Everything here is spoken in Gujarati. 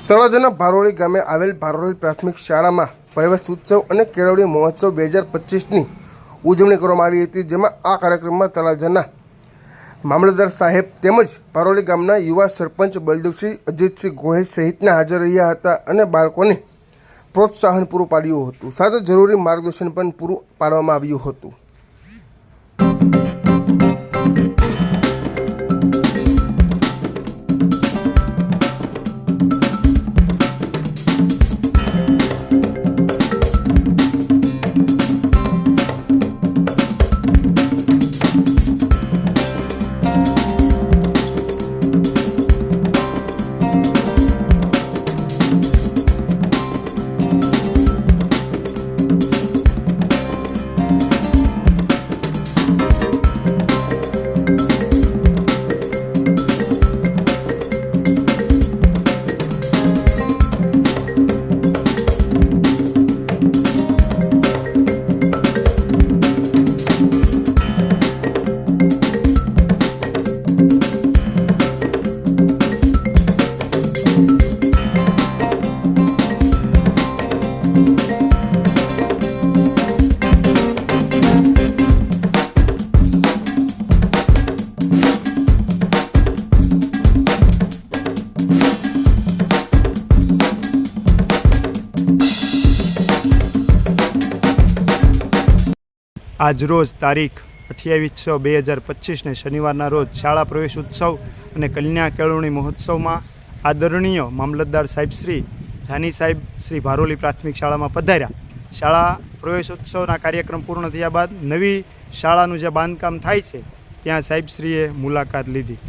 તળાજાના ભારોળી ગામે આવેલ ભારોળી પ્રાથમિક શાળામાં પ્રવેશ ઉત્સવ અને કેળવણી મહોત્સવ 2025ની ઉજવણી કરવામાં આવી હતી, જેમાં આ કાર્યક્રમમાં તળાજાના મામલતદાર સાહેબ તેમજ ભારોળી ગામના યુવા સરપંચ બલદેવસિંહ અજીતસિંહ ગોહિલ સહિતના હાજર રહ્યા હતા અને બાળકોને પ્રોત્સાહન પૂરું પાડ્યું હતું, સાથે જરૂરી માર્ગદર્શન પણ પૂરું પાડવામાં આવ્યું હતું। આજરોજ તારીખ 28/6/2025ને શનિવારના રોજ શાળા પ્રવેશ ઉત્સવ અને કન્યા કેળવણી મહોત્સવમાં આદરણીય મામલતદાર સાહેબ શ્રી જાની સાહેબ શ્રી ભારોલી પ્રાથમિક શાળામાં પધાર્યા। શાળા પ્રવેશ ઉત્સવના કાર્યક્રમ પૂર્ણ થયા બાદ નવી શાળાનું જે બાંધકામ થાય છે ત્યાં સાહેબશ્રીએ મુલાકાત લીધી।